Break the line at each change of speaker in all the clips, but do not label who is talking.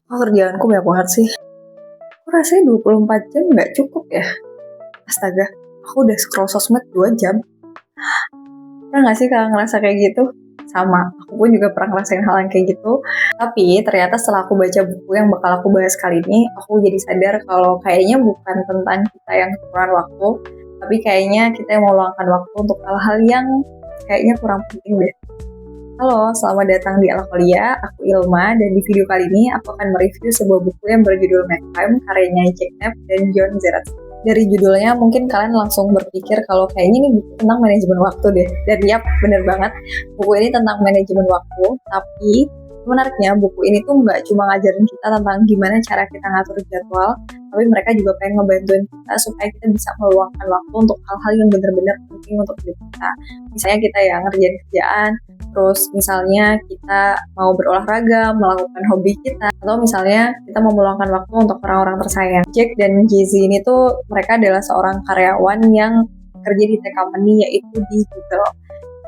Kerjaanku banyak banget sih. Aku rasanya 24 jam nggak cukup ya. Astaga, aku udah scroll sosmed 2 jam. Pernah nggak sih kalian ngerasa kayak gitu? Sama, aku pun juga pernah ngerasain hal yang kayak gitu. Tapi ternyata setelah aku baca buku yang bakal aku bahas kali ini, aku jadi sadar kalau kayaknya bukan tentang kita yang kekurangan waktu, tapi kayaknya kita yang mau meluangkan waktu untuk hal-hal yang kayaknya kurang penting deh. Halo, selamat datang di Alkolia. Aku Ilma, dan di video kali ini aku akan mereview sebuah buku yang berjudul Make Time, karyanya Jack Knapp dan John Zerat. Dari judulnya mungkin kalian langsung berpikir kalau kayaknya ini buku tentang manajemen waktu deh. Dan yap, bener banget. Buku ini tentang manajemen waktu, tapi menariknya buku ini tuh nggak cuma ngajarin kita tentang gimana cara kita ngatur jadwal, tapi mereka juga pengen ngebantuin kita supaya kita bisa meluangkan waktu untuk hal-hal yang benar-benar penting untuk hidup kita. Misalnya kita ya ngerjain kerjaan, terus misalnya kita mau berolahraga, melakukan hobi kita, atau misalnya kita mau meluangkan waktu untuk orang-orang tersayang. Jack dan Jay-Z ini tuh mereka adalah seorang karyawan yang kerja di tech company, yaitu di Google.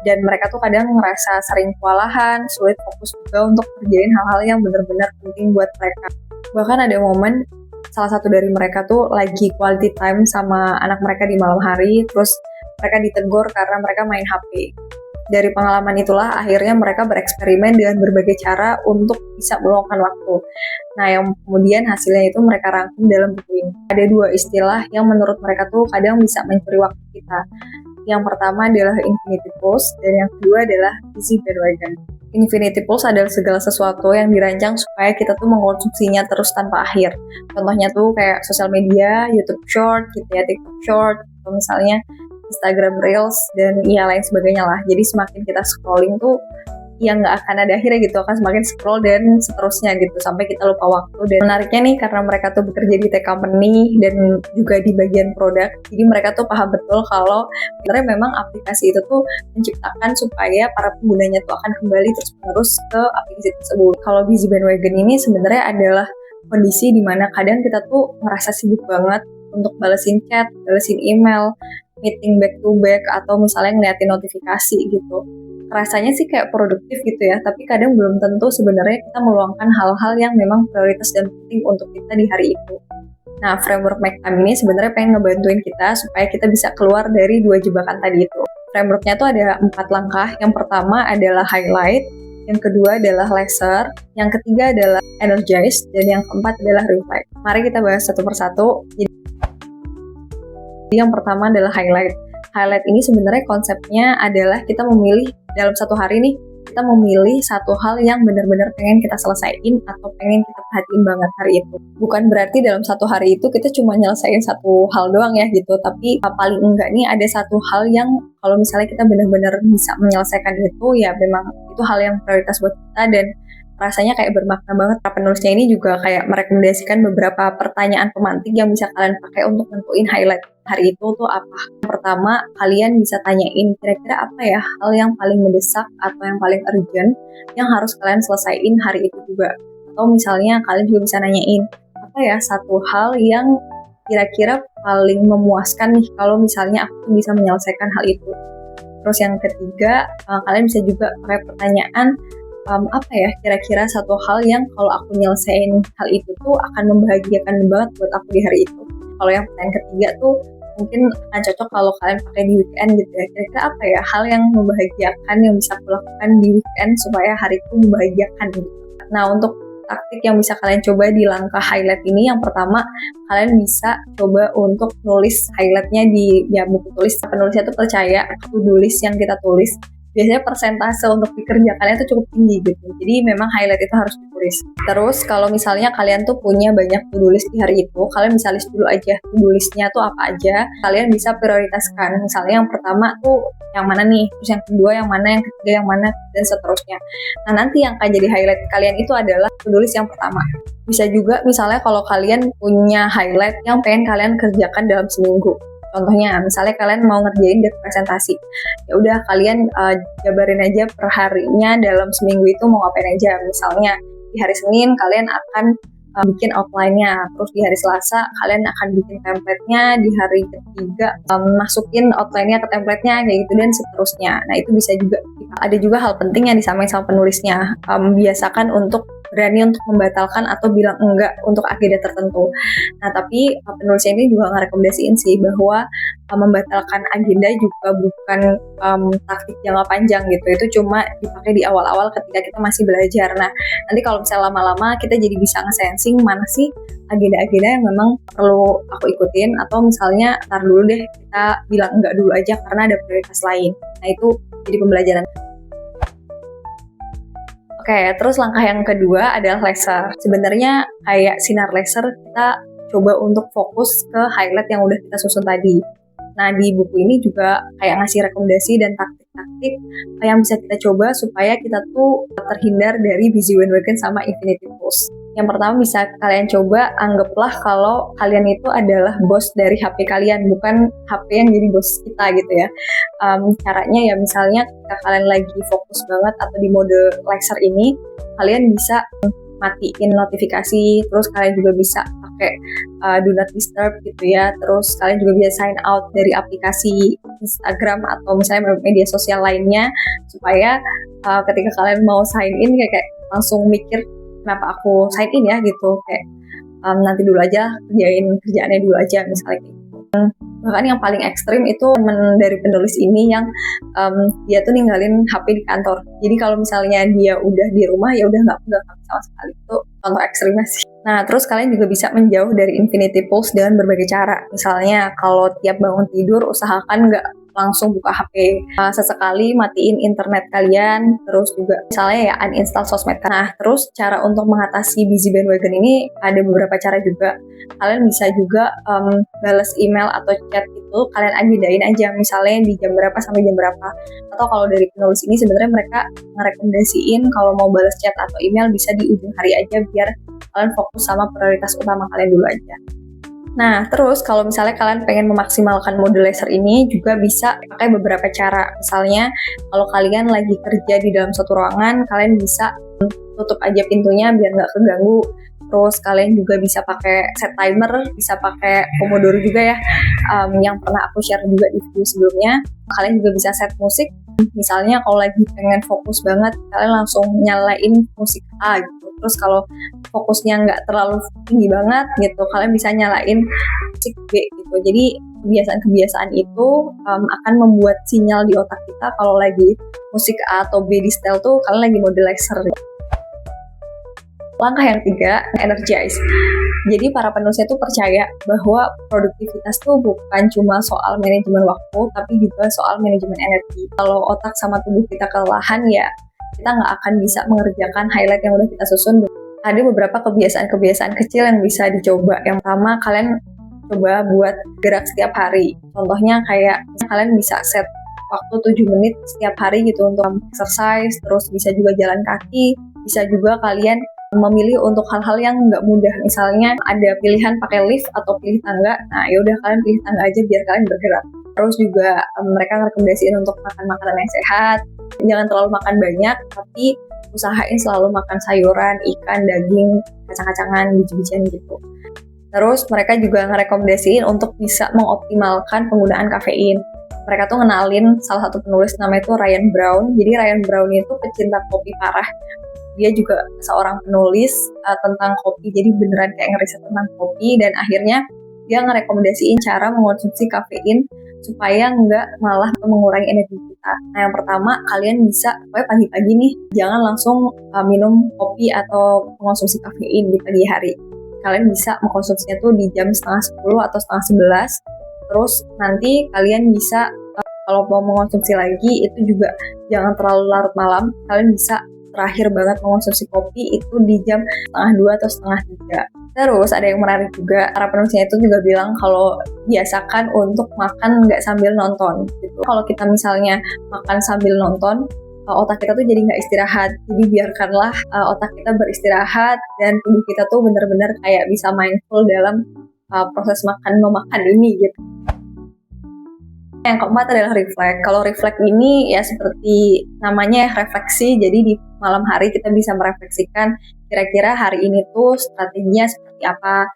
Dan mereka tuh kadang ngerasa sering kewalahan, sulit fokus juga untuk kerjain hal-hal yang benar-benar penting buat mereka. Bahkan ada momen salah satu dari mereka tuh lagi quality time sama anak mereka di malam hari, terus mereka ditegur karena mereka main HP. Dari pengalaman itulah akhirnya mereka bereksperimen dengan berbagai cara untuk bisa meluangkan waktu. Nah, yang kemudian hasilnya itu mereka rangkum dalam buku ini. Ada 2 istilah yang menurut mereka tuh kadang bisa mencuri waktu kita. Yang pertama adalah infinity pools, dan yang kedua adalah busy bandwagon. Infinity pools adalah segala sesuatu yang dirancang supaya kita tuh mengkonsumsinya terus tanpa akhir. Contohnya tuh kayak sosial media, YouTube Short, gitu ya, TikTok Short, atau misalnya Instagram Reels, dan ya lain sebagainya lah. Jadi semakin kita scrolling tuh ya nggak akan ada akhirnya gitu, akan semakin scroll dan seterusnya gitu sampai kita lupa waktu. Dan menariknya nih, karena mereka tuh bekerja di tech company dan juga di bagian produk, jadi mereka tuh paham betul kalau sebenarnya memang aplikasi itu tuh menciptakan supaya para penggunanya tuh akan kembali terus-menerus ke aplikasi tersebut. Kalau busy bandwagon ini sebenarnya adalah kondisi di mana kadang kita tuh ngerasa sibuk banget untuk balesin chat, balesin email, meeting back to back, atau misalnya ngeliatin notifikasi gitu. Rasanya sih kayak produktif gitu ya, tapi kadang belum tentu sebenarnya kita meluangkan hal-hal yang memang prioritas dan penting untuk kita di hari itu. Nah, framework Make Time ini sebenarnya pengen ngebantuin kita supaya kita bisa keluar dari 2 jebakan tadi itu. Frameworknya tuh ada 4 langkah. Yang pertama adalah highlight, yang kedua adalah laser, yang ketiga adalah energize, dan yang keempat adalah reflect. Mari kita bahas satu persatu. Jadi yang pertama adalah highlight. Highlight ini sebenarnya konsepnya adalah kita memilih dalam satu hari nih, kita memilih satu hal yang benar-benar pengen kita selesaiin atau pengen kita perhatiin banget hari itu. Bukan berarti dalam satu hari itu kita cuma nyelesain satu hal doang ya gitu, tapi paling enggak nih ada satu hal yang kalau misalnya kita benar-benar bisa menyelesaikan itu, ya memang itu hal yang prioritas buat kita dan rasanya kayak bermakna banget. Penulisnya ini juga kayak merekomendasikan beberapa pertanyaan pemantik yang bisa kalian pakai untuk nentuin highlight hari itu tuh apa. Yang pertama, kalian bisa tanyain kira-kira apa ya hal yang paling mendesak atau yang paling urgent yang harus kalian selesaiin hari itu juga. Atau misalnya kalian juga bisa nanyain apa ya satu hal yang kira-kira paling memuaskan nih kalau misalnya aku tuh bisa menyelesaikan hal itu. Terus yang ketiga, kalian bisa juga pakai pertanyaan apa ya kira-kira satu hal yang kalau aku nyelesain hal itu tuh akan membahagiakan banget buat aku di hari itu. Kalau yang pertanyaan ketiga tuh mungkin akan cocok kalau kalian pakai di weekend gitu ya. Kira-kira apa ya hal yang membahagiakan yang bisa aku lakukan di weekend supaya hariku membahagiakan gitu. Nah, untuk taktik yang bisa kalian coba di langkah highlight ini, yang pertama kalian bisa coba untuk nulis highlightnya di buku tulis. Penulisnya tuh percaya to-do list yang kita tulis biasanya persentase untuk dikerjakannya itu cukup tinggi gitu. Jadi memang highlight itu harus ditulis. Terus kalau misalnya kalian tuh punya banyak to-do list di hari itu, kalian bisa list dulu aja to-do listnya tuh apa aja. Kalian bisa prioritaskan. Misalnya yang pertama tuh yang mana nih, terus yang kedua yang mana, yang ketiga yang mana, dan seterusnya. Nah, nanti yang akan jadi highlight kalian itu adalah to-do list yang pertama. Bisa juga misalnya kalau kalian punya highlight yang pengen kalian kerjakan dalam seminggu. Contohnya, misalnya kalian mau ngerjain deck presentasi, ya udah kalian jabarin aja per harinya dalam seminggu itu mau ngapain aja. Misalnya di hari Senin kalian akan bikin outline-nya. Terus di hari Selasa kalian akan bikin template-nya, di hari ketiga masukin outline-nya ke template-nya kayak gitu dan seterusnya. Nah itu bisa juga. Ada juga hal penting yang disampaikan sama penulisnya. Biasakan untuk berani untuk membatalkan atau bilang enggak untuk agenda tertentu. Nah tapi penulisnya ini juga ngerekomendasiin sih bahwa membatalkan agenda juga bukan taktik jangka panjang gitu. Itu cuma dipakai di awal-awal ketika kita masih belajar. Nah nanti kalau misalnya lama-lama kita jadi bisa nge-sensing mana sih agenda-agenda yang memang perlu aku ikutin, atau misalnya ntar dulu deh kita bilang enggak dulu aja karena ada prioritas lain. Nah itu jadi pembelajaran. Oke, terus langkah yang kedua adalah laser. Sebenarnya kayak sinar laser, kita coba untuk fokus ke highlight yang udah kita susun tadi. Nah, di buku ini juga kayak ngasih rekomendasi dan taktik-taktik yang bisa kita coba supaya kita tuh terhindar dari busy bandwagon sama infinity post. Yang pertama bisa kalian coba, anggaplah kalau kalian itu adalah bos dari HP kalian, bukan HP yang jadi bos kita gitu ya. Caranya ya misalnya ketika kalian lagi fokus banget atau di mode laser ini, kalian bisa matiin notifikasi, terus kalian juga bisa pakai do not disturb gitu ya, terus kalian juga bisa sign out dari aplikasi Instagram atau misalnya media sosial lainnya, supaya ketika kalian mau sign in kayak langsung mikir kenapa aku sign in ya gitu, kayak nanti dulu aja kerjaannya dulu aja misalnya gitu. Bahkan yang paling ekstrim itu temen dari penulis ini yang dia tuh ninggalin HP di kantor. Jadi kalau misalnya dia udah di rumah ya udah nggak pegang HP sama sekali. Itu contoh ekstrimnya sih. Nah terus kalian juga bisa menjauh dari infinity pools dengan berbagai cara. Misalnya kalau tiap bangun tidur usahakan nggak langsung buka HP, sesekali matiin internet kalian, terus juga misalnya ya uninstall sosmed. Nah terus cara untuk mengatasi busy bandwagon ini ada beberapa cara juga. Kalian bisa juga balas email atau chat itu kalian agendain aja, misalnya di jam berapa sampai jam berapa. Atau kalau dari penulis ini sebenarnya mereka merekomendasiin kalau mau balas chat atau email bisa di ujung hari aja biar kalian fokus sama prioritas utama kalian dulu aja. Nah, terus kalau misalnya kalian pengen memaksimalkan mode laser ini juga bisa pakai beberapa cara. Misalnya, kalau kalian lagi kerja di dalam suatu ruangan, kalian bisa tutup aja pintunya biar nggak keganggu. Terus kalian juga bisa pakai set timer, bisa pakai Pomodoro juga ya, yang pernah aku share juga di video sebelumnya. Kalian juga bisa set musik. Misalnya kalau lagi pengen fokus banget, kalian langsung nyalain musik A gitu. Terus kalau fokusnya nggak terlalu tinggi banget gitu, kalian bisa nyalain musik B gitu. Jadi kebiasaan-kebiasaan itu akan membuat sinyal di otak kita kalau lagi musik A atau B di setel tuh kalian lagi mode laser. Langkah yang ketiga, energize. Jadi para penulis itu percaya bahwa produktivitas tuh bukan cuma soal manajemen waktu, tapi juga soal manajemen energi. Kalau otak sama tubuh kita kelelahan ya kita nggak akan bisa mengerjakan highlight yang udah kita susun. Ada beberapa kebiasaan-kebiasaan kecil yang bisa dicoba. Yang pertama, kalian coba buat gerak setiap hari. Contohnya kayak kalian bisa set waktu 7 menit setiap hari gitu untuk exercise, terus bisa juga jalan kaki, bisa juga kalian memilih untuk hal-hal yang nggak mudah. Misalnya ada pilihan pakai lift atau pilih tangga, nah yaudah kalian pilih tangga aja biar kalian bergerak. Terus juga mereka rekomendasiin untuk makan makanan yang sehat, jangan terlalu makan banyak, tapi usahain selalu makan sayuran, ikan, daging, kacang-kacangan, biji-bijian gitu. Terus mereka juga ngerekomendasiin untuk bisa mengoptimalkan penggunaan kafein. Mereka tuh ngenalin salah satu penulis namanya itu Ryan Brown. Jadi Ryan Brown itu pecinta kopi parah. Dia juga seorang penulis tentang kopi, jadi beneran kayak ngeriset tentang kopi, dan akhirnya dia ngerekomendasiin cara mengonsumsi kafein supaya nggak malah mengurangi energi kita. Nah yang pertama, kalian bisa pagi-pagi nih, jangan langsung minum kopi atau mengonsumsi kafein di pagi hari. Kalian bisa mengkonsumsinya tuh di jam 10:30 atau 10:30. Terus nanti kalian bisa kalau mau mengonsumsi lagi itu juga jangan terlalu larut malam. Kalian bisa terakhir banget mengonsumsi kopi itu di jam 2:30 atau 2:30. Terus ada yang menarik juga, para penulisnya itu juga bilang kalau biasakan untuk makan nggak sambil nonton gitu. Kalau kita misalnya makan sambil nonton, otak kita tuh jadi nggak istirahat. Jadi biarkanlah otak kita beristirahat dan tubuh kita tuh benar-benar kayak bisa mindful dalam proses memakan ini gitu. Yang keempat adalah reflect. Kalau reflect ini ya seperti namanya refleksi, jadi di malam hari kita bisa merefleksikan kira-kira hari ini tuh strateginya seperti apa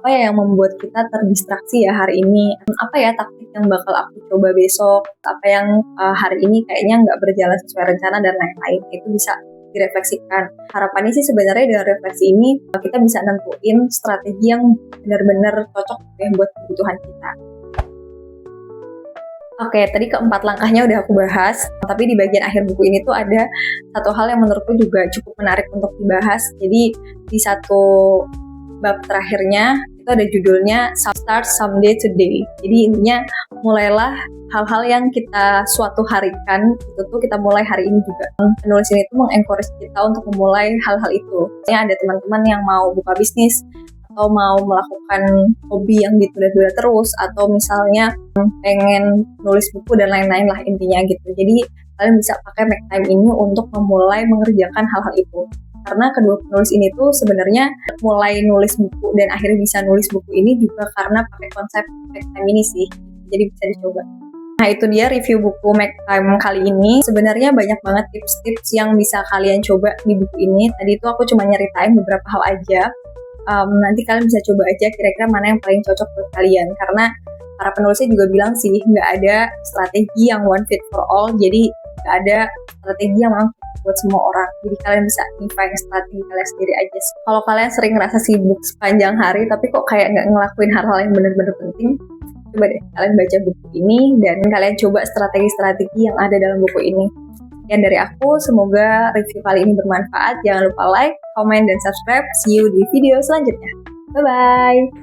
ya yang membuat kita terdistraksi ya hari ini, apa ya taktik yang bakal aku coba besok, apa yang hari ini kayaknya nggak berjalan sesuai rencana dan lain-lain. Itu bisa direfleksikan. Harapannya sih sebenarnya dengan refleksi ini kita bisa nentuin strategi yang benar-benar cocok ya buat kebutuhan kita. Oke, tadi keempat langkahnya udah aku bahas, tapi di bagian akhir buku ini tuh ada satu hal yang menurutku juga cukup menarik untuk dibahas. Jadi di satu bab terakhirnya itu ada judulnya Start Someday Today. Jadi intinya mulailah hal-hal yang kita suatu harikan, itu tuh kita mulai hari ini juga. Penulis ini tuh mengencourage kita untuk memulai hal-hal itu. Misalnya ada teman-teman yang mau buka bisnis, atau mau melakukan hobi yang ditunda-tunda terus, atau misalnya pengen nulis buku dan lain-lain lah intinya gitu. Jadi kalian bisa pakai make time ini untuk memulai mengerjakan hal-hal itu. Karena kedua penulis ini tuh sebenarnya mulai nulis buku dan akhirnya bisa nulis buku ini juga karena pakai konsep make time ini sih. Jadi bisa dicoba. Nah itu dia review buku Make Time kali ini. Sebenarnya banyak banget tips-tips yang bisa kalian coba di buku ini. Tadi itu aku cuma nyeritain beberapa hal aja. Nanti kalian bisa coba aja kira-kira mana yang paling cocok buat kalian, karena para penulisnya juga bilang sih nggak ada strategi yang one fit for all, jadi nggak ada strategi yang memang buat semua orang, jadi kalian bisa define strategi kalian sendiri aja. Kalau kalian sering ngerasa sibuk sepanjang hari tapi kok kayak nggak ngelakuin hal-hal yang benar-benar penting, coba deh kalian baca buku ini dan kalian coba strategi-strategi yang ada dalam buku ini. Yang dari aku, semoga review kali ini bermanfaat. Jangan lupa like, comment, dan subscribe. See you di video selanjutnya. Bye-bye!